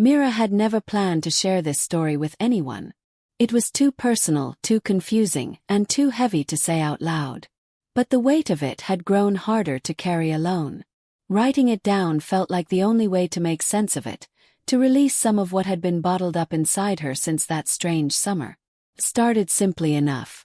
Mira had never planned to share this story with anyone. It was too personal, too confusing, and too heavy to say out loud. But the weight of it had grown harder to carry alone. Writing it down felt like the only way to make sense of it, to release some of what had been bottled up inside her since that strange summer. It started simply enough.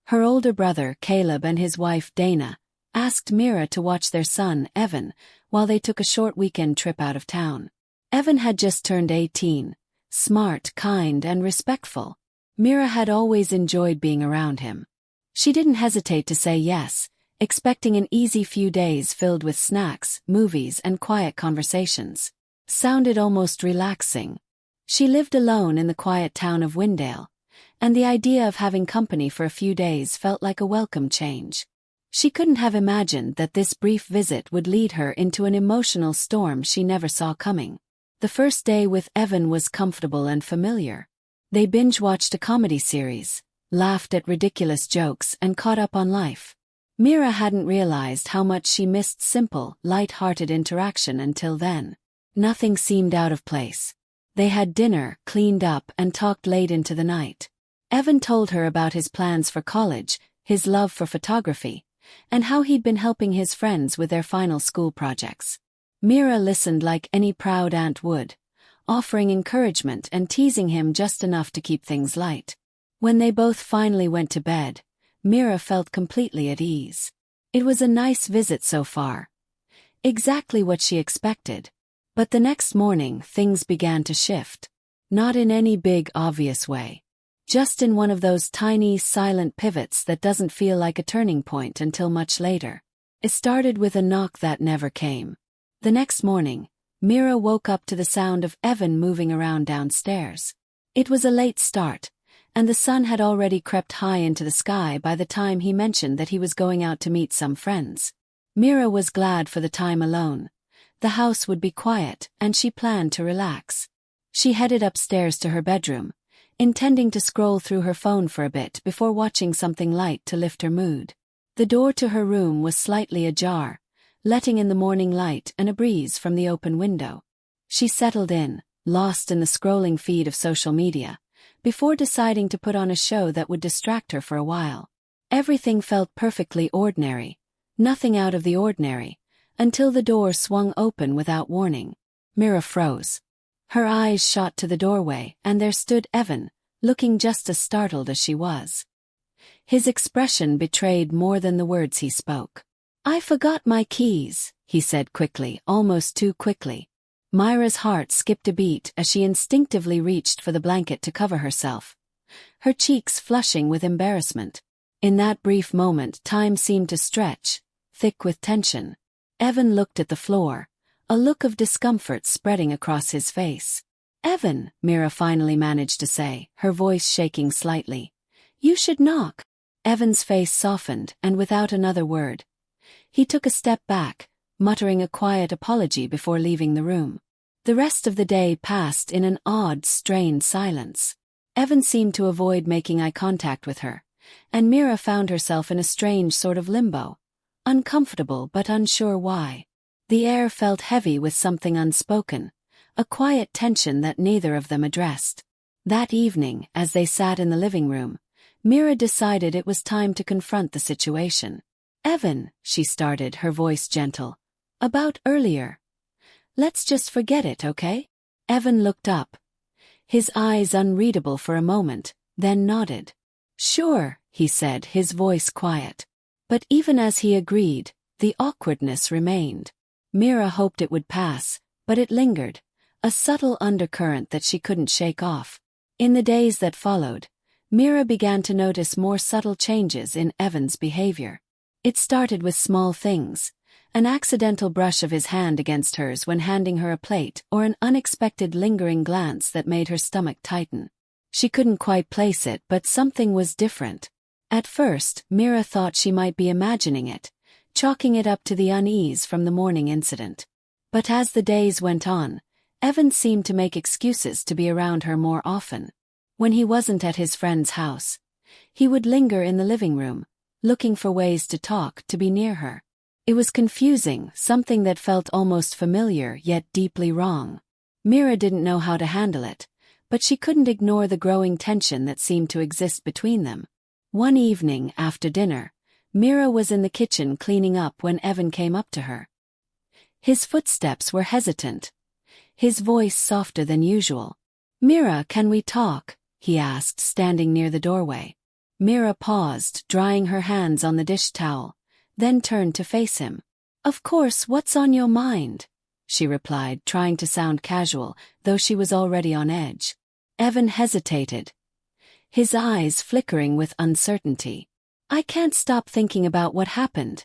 Her older brother, Caleb, and his wife, Dana, asked Mira to watch their son, Evan, while they took a short weekend trip out of town. Evan had just turned 18, smart, kind, and respectful. Mira had always enjoyed being around him. She didn't hesitate to say yes, expecting an easy few days filled with snacks, movies, and quiet conversations. Sounded almost relaxing. She lived alone in the quiet town of Windale, and the idea of having company for a few days felt like a welcome change. She couldn't have imagined that this brief visit would lead her into an emotional storm she never saw coming. The first day with Evan was comfortable and familiar. They binge-watched a comedy series, laughed at ridiculous jokes, and caught up on life. Mira hadn't realized how much she missed simple, light-hearted interaction until then. Nothing seemed out of place. They had dinner, cleaned up, and talked late into the night. Evan told her about his plans for college, his love for photography, and how he'd been helping his friends with their final school projects. Mira listened like any proud aunt would, offering encouragement and teasing him just enough to keep things light. When they both finally went to bed, Mira felt completely at ease. It was a nice visit so far. Exactly what she expected. But the next morning things began to shift. Not in any big, obvious way. Just in one of those tiny, silent pivots that doesn't feel like a turning point until much later. It started with a knock that never came. The next morning, Mira woke up to the sound of Evan moving around downstairs. It was a late start, and the sun had already crept high into the sky by the time he mentioned that he was going out to meet some friends. Mira was glad for the time alone. The house would be quiet, and she planned to relax. She headed upstairs to her bedroom, intending to scroll through her phone for a bit before watching something light to lift her mood. The door to her room was slightly ajar, letting in the morning light and a breeze from the open window. She settled in, lost in the scrolling feed of social media, before deciding to put on a show that would distract her for a while. Everything felt perfectly ordinary, nothing out of the ordinary, until the door swung open without warning. Mira froze. Her eyes shot to the doorway, and there stood Evan, looking just as startled as she was. His expression betrayed more than the words he spoke. "I forgot my keys," he said quickly, almost too quickly. Mira's heart skipped a beat as she instinctively reached for the blanket to cover herself, her cheeks flushing with embarrassment. In that brief moment, time seemed to stretch, thick with tension. Evan looked at the floor, a look of discomfort spreading across his face. "Evan," Mira finally managed to say, her voice shaking slightly. "You should knock." Evan's face softened, and without another word, he took a step back, muttering a quiet apology before leaving the room. The rest of the day passed in an odd, strained silence. Evan seemed to avoid making eye contact with her, and Mira found herself in a strange sort of limbo, uncomfortable but unsure why. The air felt heavy with something unspoken, a quiet tension that neither of them addressed. That evening, as they sat in the living room, Mira decided it was time to confront the situation. "Evan," she started, her voice gentle. "About earlier. Let's just forget it, okay?" Evan looked up, his eyes unreadable for a moment, then nodded. "Sure," he said, his voice quiet. But even as he agreed, the awkwardness remained. Mira hoped it would pass, but it lingered, a subtle undercurrent that she couldn't shake off. In the days that followed, Mira began to notice more subtle changes in Evan's behavior. It started with small things, an accidental brush of his hand against hers when handing her a plate, or an unexpected lingering glance that made her stomach tighten. She couldn't quite place it, but something was different. At first, Mira thought she might be imagining it, chalking it up to the unease from the morning incident. But as the days went on, Evan seemed to make excuses to be around her more often. When he wasn't at his friend's house, he would linger in the living room, looking for ways to talk, to be near her. It was confusing, something that felt almost familiar yet deeply wrong. Mira didn't know how to handle it, but she couldn't ignore the growing tension that seemed to exist between them. One evening after dinner, Mira was in the kitchen cleaning up when Evan came up to her. His footsteps were hesitant, his voice softer than usual. "Mira, can we talk?" he asked, standing near the doorway. Mira paused, drying her hands on the dish towel, then turned to face him. "Of course, what's on your mind?" she replied, trying to sound casual, though she was already on edge. Evan hesitated, his eyes flickering with uncertainty. "I can't stop thinking about what happened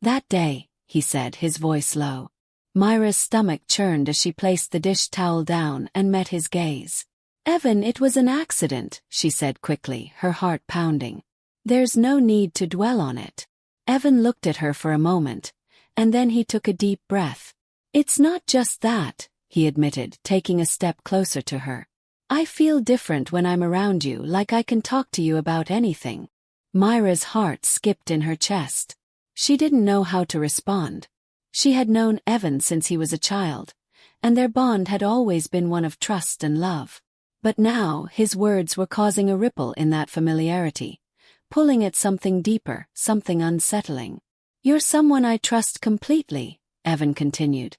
that day," he said, his voice low. Myra's stomach churned as she placed the dish towel down and met his gaze. "Evan, it was an accident," she said quickly, her heart pounding. "There's no need to dwell on it." Evan looked at her for a moment, and then he took a deep breath. "It's not just that," he admitted, taking a step closer to her. "I feel different when I'm around you, like I can talk to you about anything." Myra's heart skipped in her chest. She didn't know how to respond. She had known Evan since he was a child, and their bond had always been one of trust and love. But now his words were causing a ripple in that familiarity, pulling at something deeper, something unsettling. "You're someone I trust completely," Evan continued,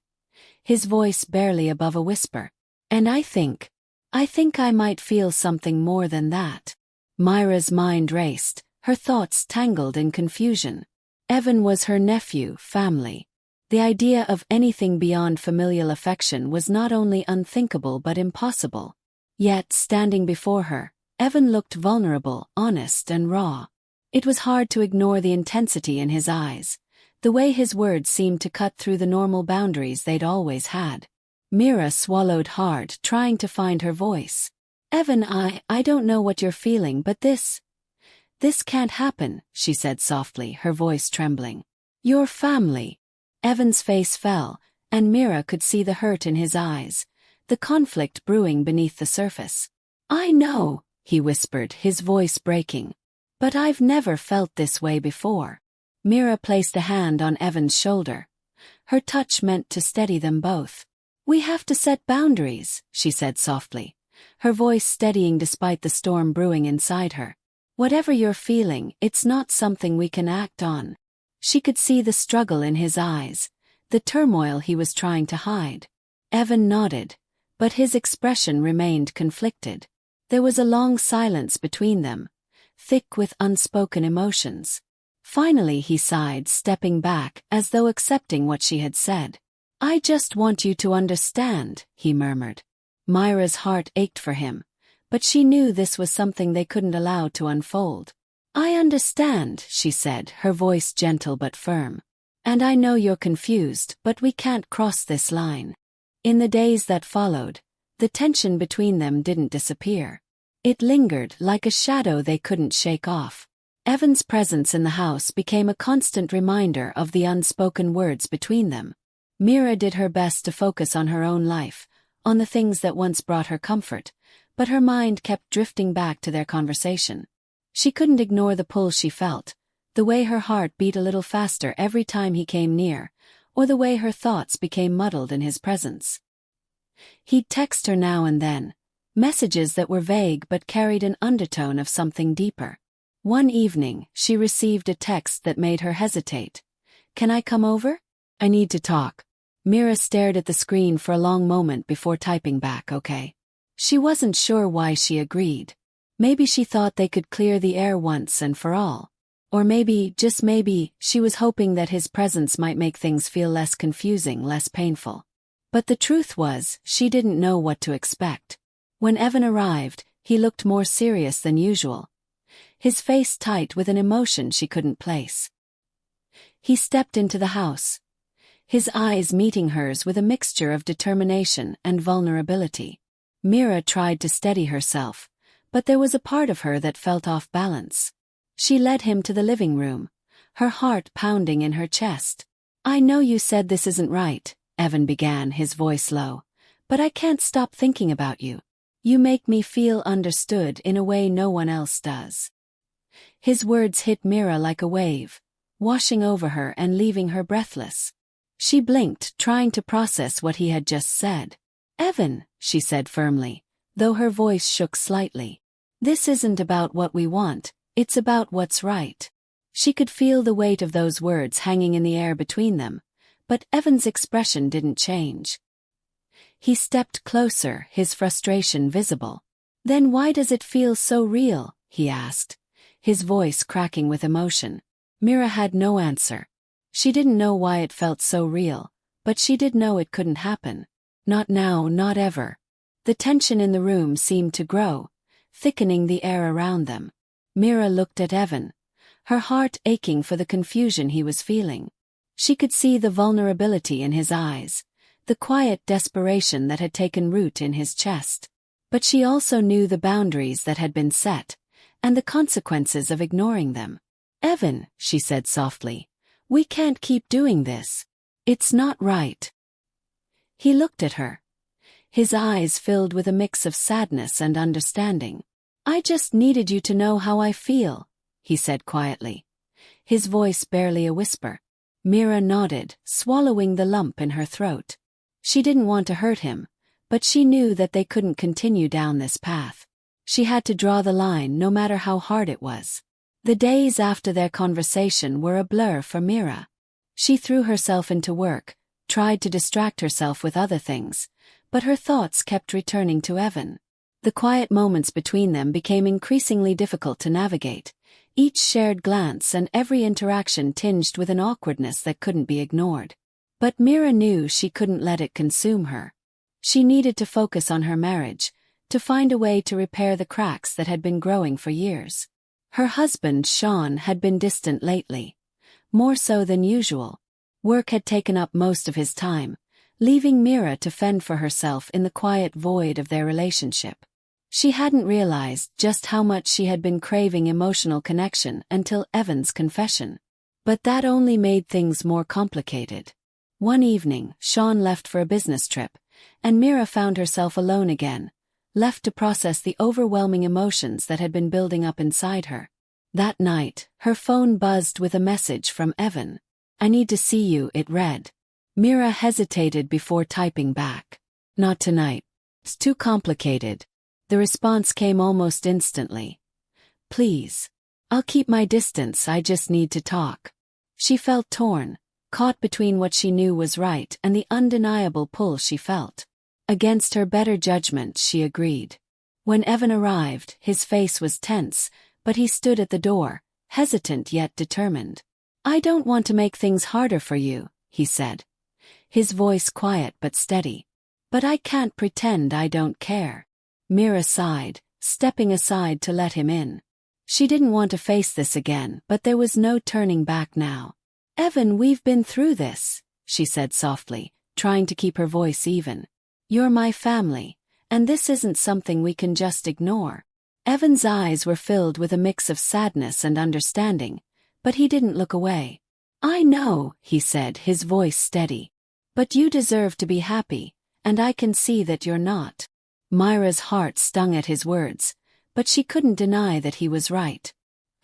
his voice barely above a whisper. "And I think I might feel something more than that." Myra's mind raced, her thoughts tangled in confusion. Evan was her nephew, family. The idea of anything beyond familial affection was not only unthinkable but impossible. Yet, standing before her, Evan looked vulnerable, honest and raw. It was hard to ignore the intensity in his eyes, the way his words seemed to cut through the normal boundaries they'd always had. Mira swallowed hard, trying to find her voice. "Evan, I don't know what you're feeling, but this can't happen," she said softly, her voice trembling. "Your family." Evan's face fell, and Mira could see the hurt in his eyes, the conflict brewing beneath the surface. "I know," he whispered, his voice breaking. "But I've never felt this way before." Mira placed a hand on Evan's shoulder. Her touch meant to steady them both. "We have to set boundaries," she said softly, her voice steadying despite the storm brewing inside her. "Whatever you're feeling, it's not something we can act on." She could see the struggle in his eyes, the turmoil he was trying to hide. Evan nodded, but his expression remained conflicted. There was a long silence between them, thick with unspoken emotions. Finally he sighed, stepping back, as though accepting what she had said. "I just want you to understand," he murmured. Myra's heart ached for him, but she knew this was something they couldn't allow to unfold. "I understand," she said, her voice gentle but firm. "And I know you're confused, but we can't cross this line." In the days that followed, the tension between them didn't disappear. It lingered like a shadow they couldn't shake off. Evan's presence in the house became a constant reminder of the unspoken words between them. Mira did her best to focus on her own life, on the things that once brought her comfort, but her mind kept drifting back to their conversation. She couldn't ignore the pull she felt, the way her heart beat a little faster every time he came near, or the way her thoughts became muddled in his presence. He'd text her now and then, messages that were vague but carried an undertone of something deeper. One evening, she received a text that made her hesitate. "Can I come over? I need to talk." Mira stared at the screen for a long moment before typing back, "Okay." She wasn't sure why she agreed. Maybe she thought they could clear the air once and for all. Or maybe, just maybe, she was hoping that his presence might make things feel less confusing, less painful. But the truth was, she didn't know what to expect. When Evan arrived, he looked more serious than usual, his face tight with an emotion she couldn't place. He stepped into the house, his eyes meeting hers with a mixture of determination and vulnerability. Mira tried to steady herself, but there was a part of her that felt off balance. She led him to the living room, her heart pounding in her chest. "I know you said this isn't right," Evan began, his voice low, "but I can't stop thinking about you. You make me feel understood in a way no one else does." His words hit Mira like a wave, washing over her and leaving her breathless. She blinked, trying to process what he had just said. Evan, she said firmly, though her voice shook slightly. This isn't about what we want, it's about what's right. She could feel the weight of those words hanging in the air between them, but Evan's expression didn't change. He stepped closer, his frustration visible. Then why does it feel so real? He asked, his voice cracking with emotion. Mira had no answer. She didn't know why it felt so real, but she did know it couldn't happen. Not now, not ever. The tension in the room seemed to grow, thickening the air around them. Mira looked at Evan, her heart aching for the confusion he was feeling. She could see the vulnerability in his eyes, the quiet desperation that had taken root in his chest. But she also knew the boundaries that had been set, and the consequences of ignoring them. Evan, she said softly, we can't keep doing this. It's not right. He looked at her. His eyes filled with a mix of sadness and understanding. I just needed you to know how I feel, he said quietly, his voice barely a whisper. Mira nodded, swallowing the lump in her throat. She didn't want to hurt him, but she knew that they couldn't continue down this path. She had to draw the line no matter how hard it was. The days after their conversation were a blur for Mira. She threw herself into work, tried to distract herself with other things, but her thoughts kept returning to Evan. The quiet moments between them became increasingly difficult to navigate, each shared glance and every interaction tinged with an awkwardness that couldn't be ignored. But Mira knew she couldn't let it consume her. She needed to focus on her marriage, to find a way to repair the cracks that had been growing for years. Her husband, Sean, had been distant lately, more so than usual. Work had taken up most of his time, leaving Mira to fend for herself in the quiet void of their relationship. She hadn't realized just how much she had been craving emotional connection until Evan's confession. But that only made things more complicated. One evening, Sean left for a business trip, and Mira found herself alone again, left to process the overwhelming emotions that had been building up inside her. That night, her phone buzzed with a message from Evan. I need to see you, it read. Mira hesitated before typing back. Not tonight. It's too complicated. The response came almost instantly. Please. I'll keep my distance, I just need to talk. She felt torn, caught between what she knew was right and the undeniable pull she felt. Against her better judgment, she agreed. When Evan arrived, his face was tense, but he stood at the door, hesitant yet determined. I don't want to make things harder for you, he said, his voice quiet but steady. But I can't pretend I don't care. Mira sighed, stepping aside to let him in. She didn't want to face this again, but there was no turning back now. Evan, we've been through this, she said softly, trying to keep her voice even. You're my family, and this isn't something we can just ignore. Evan's eyes were filled with a mix of sadness and understanding, but he didn't look away. I know, he said, his voice steady. But you deserve to be happy, and I can see that you're not. Myra's heart stung at his words, but she couldn't deny that he was right.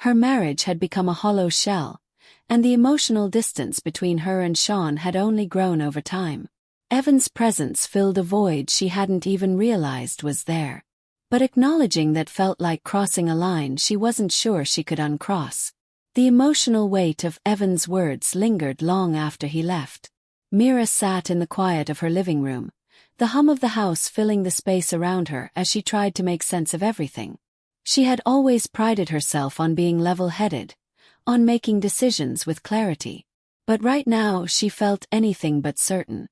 Her marriage had become a hollow shell, and the emotional distance between her and Sean had only grown over time. Evan's presence filled a void she hadn't even realized was there. But acknowledging that felt like crossing a line she wasn't sure she could uncross. The emotional weight of Evan's words lingered long after he left. Mira sat in the quiet of her living room, the hum of the house filling the space around her as she tried to make sense of everything. She had always prided herself on being level-headed, on making decisions with clarity. But right now she felt anything but certain.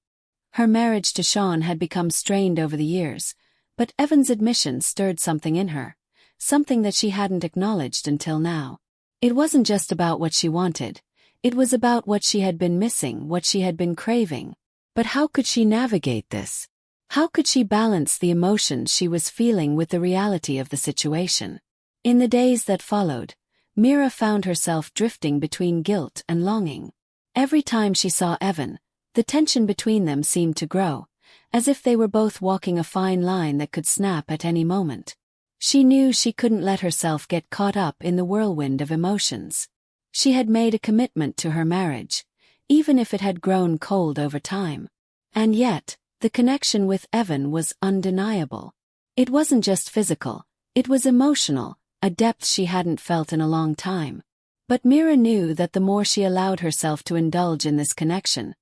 Her marriage to Sean had become strained over the years, but Evan's admission stirred something in her, something that she hadn't acknowledged until now. It wasn't just about what she wanted, it was about what she had been missing, what she had been craving. But how could she navigate this? How could she balance the emotions she was feeling with the reality of the situation? In the days that followed, Mira found herself drifting between guilt and longing. Every time she saw Evan, the tension between them seemed to grow, as if they were both walking a fine line that could snap at any moment. She knew she couldn't let herself get caught up in the whirlwind of emotions. She had made a commitment to her marriage, even if it had grown cold over time. And yet, The connection with Evan was undeniable. It wasn't just physical, it was emotional, a depth she hadn't felt in a long time. But Mira knew that the more she allowed herself to indulge in this connection,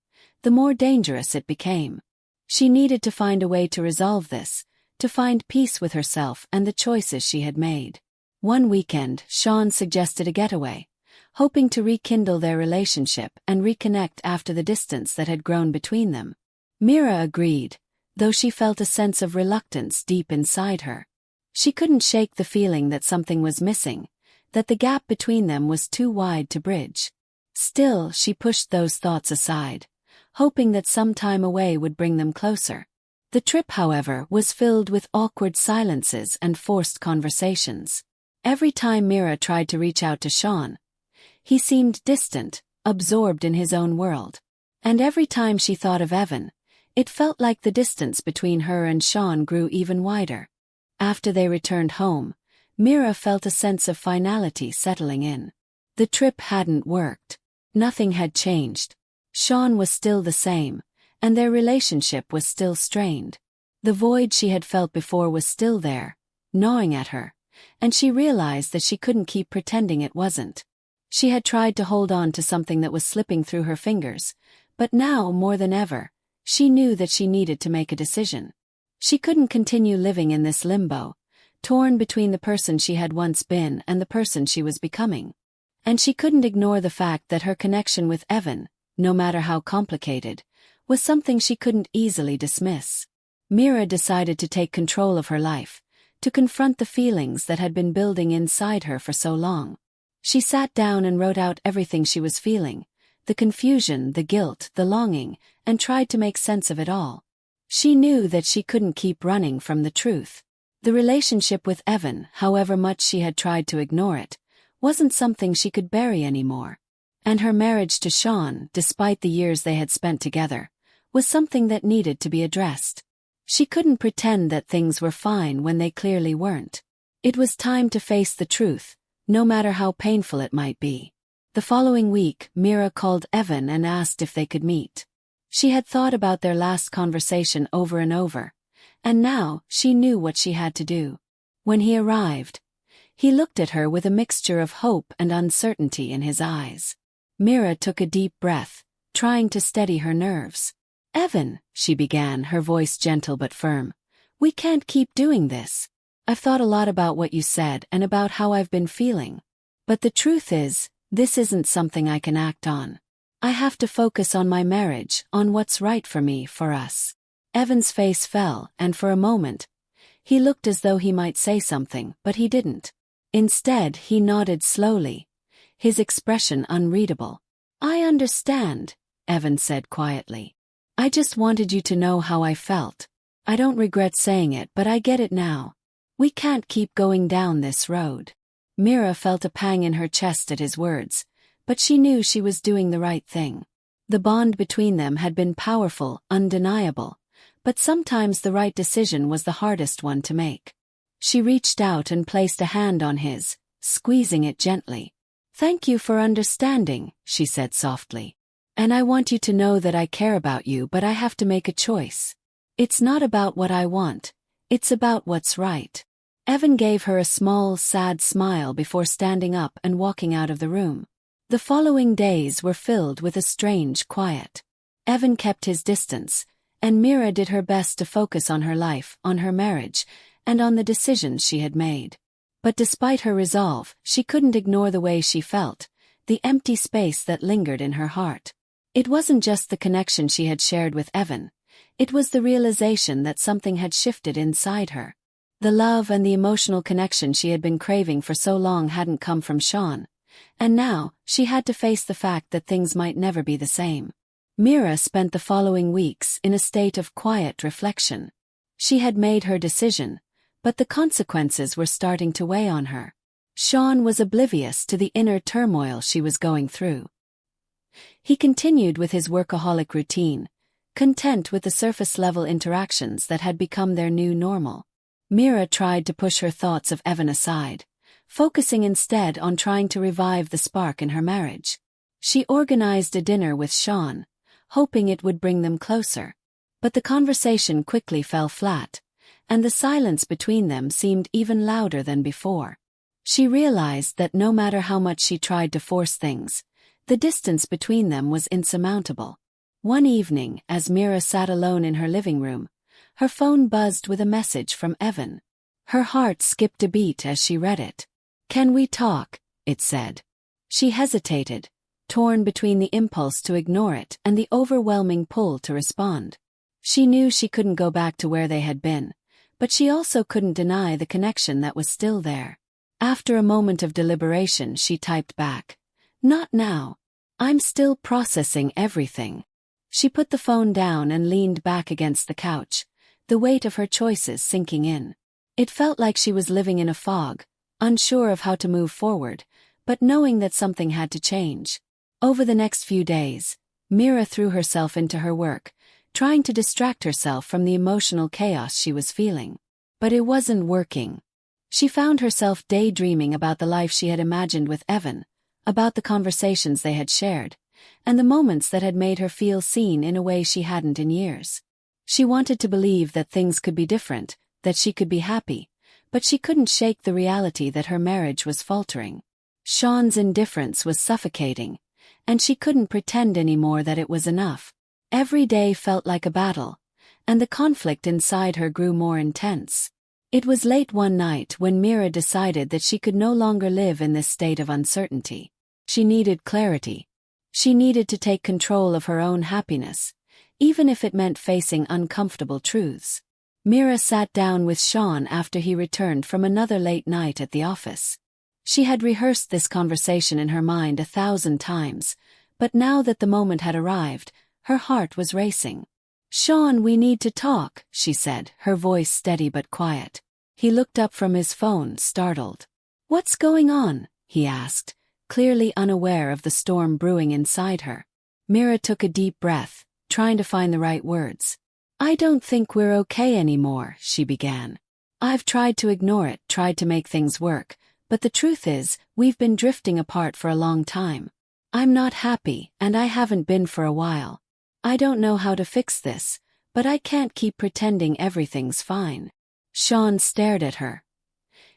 the more dangerous it became. She needed to find a way to resolve this, to find peace with herself and the choices she had made. One weekend, Sean suggested a getaway, hoping to rekindle their relationship and reconnect after the distance that had grown between them. Mira agreed, though she felt a sense of reluctance deep inside her. She couldn't shake the feeling that something was missing, that the gap between them was too wide to bridge. Still, she pushed those thoughts aside, hoping that some time away would bring them closer. The trip, however, was filled with awkward silences and forced conversations. Every time Mira tried to reach out to Sean, he seemed distant, absorbed in his own world. And every time she thought of Evan, it felt like the distance between her and Sean grew even wider. After they returned home, Mira felt a sense of finality settling in. The trip hadn't worked. Nothing had changed. Sean was still the same, and their relationship was still strained. The void she had felt before was still there, gnawing at her, and she realized that she couldn't keep pretending it wasn't. She had tried to hold on to something that was slipping through her fingers, but now, more than ever, she knew that she needed to make a decision. She couldn't continue living in this limbo, torn between the person she had once been and the person she was becoming. And she couldn't ignore the fact that her connection with Evan, no matter how complicated, was something she couldn't easily dismiss. Mira decided to take control of her life, to confront the feelings that had been building inside her for so long. She sat down and wrote out everything she was feeling, the confusion, the guilt, the longing, and tried to make sense of it all. She knew that she couldn't keep running from the truth. The relationship with Evan, however much she had tried to ignore it, wasn't something she could bury anymore. And her marriage to Sean, despite the years they had spent together, was something that needed to be addressed. She couldn't pretend that things were fine when they clearly weren't. It was time to face the truth, no matter how painful it might be. The following week, Mira called Evan and asked if they could meet. She had thought about their last conversation over and over, and now she knew what she had to do. When he arrived, he looked at her with a mixture of hope and uncertainty in his eyes. Mira took a deep breath, trying to steady her nerves. "Evan," she began, her voice gentle but firm, "we can't keep doing this. I've thought a lot about what you said and about how I've been feeling. But the truth is, this isn't something I can act on. I have to focus on my marriage, on what's right for me, for us." Evan's face fell, and for a moment, he looked as though he might say something, but he didn't. Instead, he nodded slowly, his expression unreadable. "I understand," Evan said quietly. "I just wanted you to know how I felt. I don't regret saying it, but I get it now. We can't keep going down this road." Mira felt a pang in her chest at his words, but she knew she was doing the right thing. The bond between them had been powerful, undeniable, but sometimes the right decision was the hardest one to make. She reached out and placed a hand on his, squeezing it gently. "Thank you for understanding," she said softly. "And I want you to know that I care about you, but I have to make a choice. It's not about what I want, it's about what's right." Evan gave her a small, sad smile before standing up and walking out of the room. The following days were filled with a strange quiet. Evan kept his distance, and Mira did her best to focus on her life, on her marriage, and on the decisions she had made. But despite her resolve, she couldn't ignore the way she felt, the empty space that lingered in her heart. It wasn't just the connection she had shared with Evan, it was the realization that something had shifted inside her. The love and the emotional connection she had been craving for so long hadn't come from Sean, and now she had to face the fact that things might never be the same. Mira spent the following weeks in a state of quiet reflection. She had made her decision, but the consequences were starting to weigh on her. Sean was oblivious to the inner turmoil she was going through. He continued with his workaholic routine, content with the surface-level interactions that had become their new normal. Mira tried to push her thoughts of Evan aside, focusing instead on trying to revive the spark in her marriage. She organized a dinner with Sean, hoping it would bring them closer. But the conversation quickly fell flat, and the silence between them seemed even louder than before. She realized that no matter how much she tried to force things, the distance between them was insurmountable. One evening, as Mira sat alone in her living room, her phone buzzed with a message from Evan. Her heart skipped a beat as she read it. "Can we talk?" it said. She hesitated, torn between the impulse to ignore it and the overwhelming pull to respond. She knew she couldn't go back to where they had been, but she also couldn't deny the connection that was still there. After a moment of deliberation, she typed back, "Not now. I'm still processing everything." She put the phone down and leaned back against the couch, the weight of her choices sinking in. It felt like she was living in a fog, unsure of how to move forward, but knowing that something had to change. Over the next few days, Mira threw herself into her work, trying to distract herself from the emotional chaos she was feeling. But it wasn't working. She found herself daydreaming about the life she had imagined with Evan, about the conversations they had shared, and the moments that had made her feel seen in a way she hadn't in years. She wanted to believe that things could be different, that she could be happy, but she couldn't shake the reality that her marriage was faltering. Sean's indifference was suffocating, and she couldn't pretend anymore that it was enough. Every day felt like a battle, and the conflict inside her grew more intense. It was late one night when Mira decided that she could no longer live in this state of uncertainty. She needed clarity. She needed to take control of her own happiness, even if it meant facing uncomfortable truths. Mira sat down with Sean after he returned from another late night at the office. She had rehearsed this conversation in her mind 1,000 times, but now that the moment had arrived, her heart was racing. "Sean, we need to talk," she said, her voice steady but quiet. He looked up from his phone, startled. "What's going on?" he asked, clearly unaware of the storm brewing inside her. Mira took a deep breath, trying to find the right words. "I don't think we're okay anymore," she began. "I've tried to ignore it, tried to make things work, but the truth is, we've been drifting apart for a long time. I'm not happy, and I haven't been for a while. I don't know how to fix this, but I can't keep pretending everything's fine." Sean stared at her,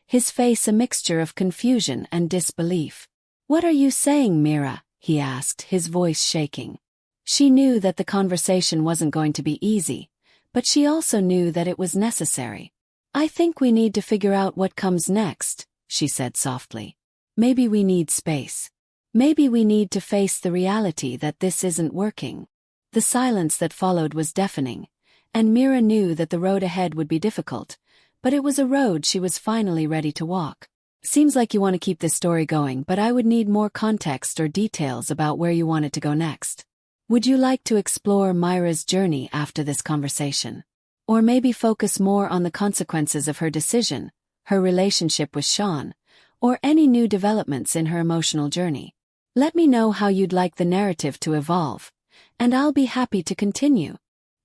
his face a mixture of confusion and disbelief. "What are you saying, Mira?" he asked, his voice shaking. She knew that the conversation wasn't going to be easy, but she also knew that it was necessary. "I think we need to figure out what comes next," she said softly. "Maybe we need space. Maybe we need to face the reality that this isn't working." The silence that followed was deafening, and Mira knew that the road ahead would be difficult, but it was a road she was finally ready to walk. "Seems like you want to keep this story going, but I would need more context or details about where you want it to go next. Would you like to explore Myra's journey after this conversation? Or maybe focus more on the consequences of her decision, her relationship with Sean, or any new developments in her emotional journey? Let me know how you'd like the narrative to evolve, and I'll be happy to continue."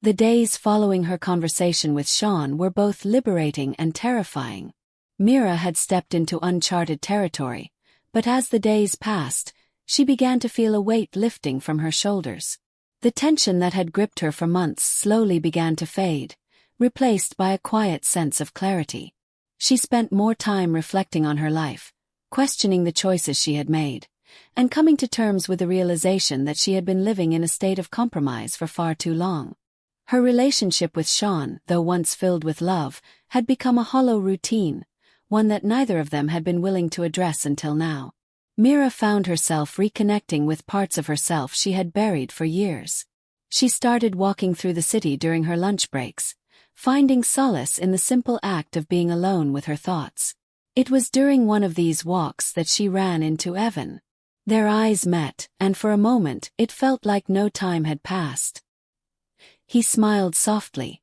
The days following her conversation with Sean were both liberating and terrifying. Mira had stepped into uncharted territory, but as the days passed, she began to feel a weight lifting from her shoulders. The tension that had gripped her for months slowly began to fade, replaced by a quiet sense of clarity. She spent more time reflecting on her life, questioning the choices she had made, and coming to terms with the realization that she had been living in a state of compromise for far too long. Her relationship with Sean, though once filled with love, had become a hollow routine, one that neither of them had been willing to address until now. Mira found herself reconnecting with parts of herself she had buried for years. She started walking through the city during her lunch breaks, finding solace in the simple act of being alone with her thoughts. It was during one of these walks that she ran into Evan. Their eyes met, and for a moment it felt like no time had passed. He smiled softly,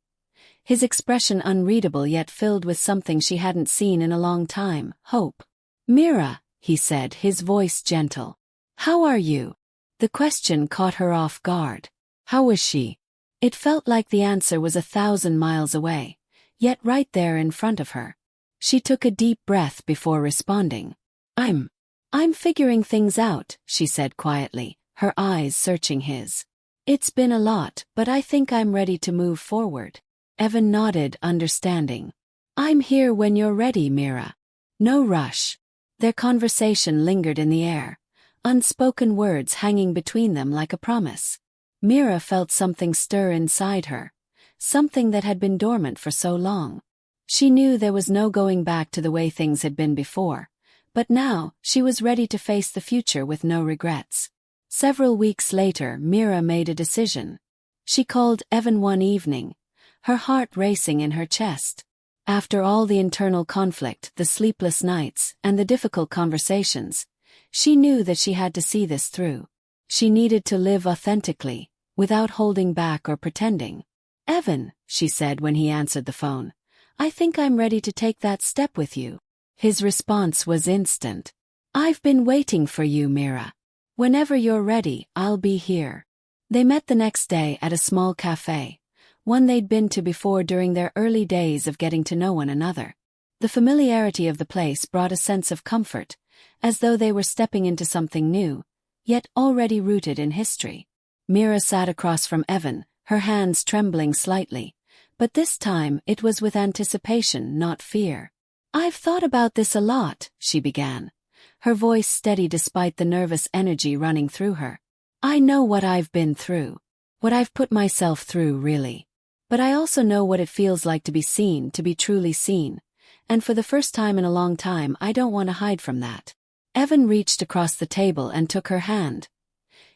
his expression unreadable yet filled with something she hadn't seen in a long time, hope. "Mira," he said, his voice gentle. "How are you?" The question caught her off guard. How was she? It felt like the answer was 1,000 miles away, yet right there in front of her. She took a deep breath before responding. I'm figuring things out," she said quietly, her eyes searching his. It's been a lot, but I think I'm ready to move forward. Evan nodded, understanding. I'm here when you're ready, Mira. No rush. Their conversation lingered in the air, unspoken words hanging between them like a promise. Mira felt something stir inside her, something that had been dormant for so long. She knew there was no going back to the way things had been before, but now she was ready to face the future with no regrets. Several weeks later, Mira made a decision. She called Evan one evening, her heart racing in her chest. After all the internal conflict, the sleepless nights, and the difficult conversations, she knew that she had to see this through. She needed to live authentically, without holding back or pretending. Evan, she said when he answered the phone, I think I'm ready to take that step with you. His response was instant. I've been waiting for you, Mira. Whenever you're ready, I'll be here. They met the next day at a small cafe, one they'd been to before during their early days of getting to know one another. The familiarity of the place brought a sense of comfort, as though they were stepping into something new, yet already rooted in history. Mira sat across from Evan, her hands trembling slightly, but this time it was with anticipation, not fear. I've thought about this a lot, she began, her voice steady despite the nervous energy running through her. I know what I've been through, what I've put myself through, really. But I also know what it feels like to be seen, to be truly seen, and for the first time in a long time I don't want to hide from that. Evan reached across the table and took her hand,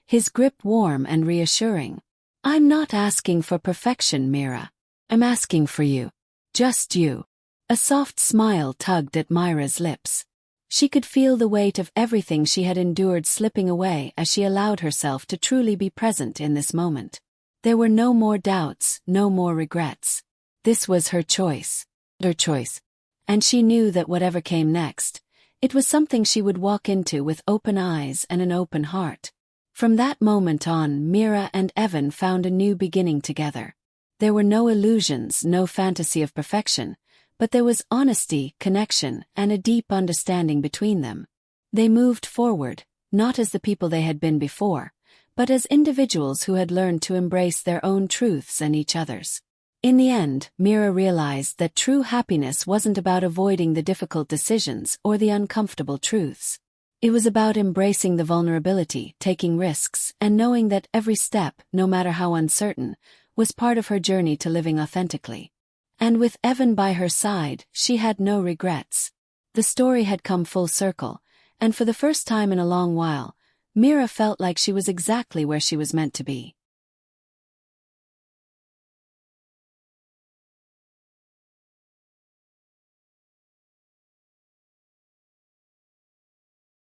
his grip warm and reassuring. I'm not asking for perfection, Mira. I'm asking for you. Just you. A soft smile tugged at Myra's lips. She could feel the weight of everything she had endured slipping away as she allowed herself to truly be present in this moment. There were no more doubts, no more regrets. This was her choice. Her choice. And she knew that whatever came next, it was something she would walk into with open eyes and an open heart. From that moment on, Mira and Evan found a new beginning together. There were no illusions, no fantasy of perfection, but there was honesty, connection, and a deep understanding between them. They moved forward, not as the people they had been before, but as individuals who had learned to embrace their own truths and each other's. In the end, Mira realized that true happiness wasn't about avoiding the difficult decisions or the uncomfortable truths. It was about embracing the vulnerability, taking risks, and knowing that every step, no matter how uncertain, was part of her journey to living authentically. And with Evan by her side, she had no regrets. The story had come full circle, and for the first time in a long while, Mira felt like she was exactly where she was meant to be.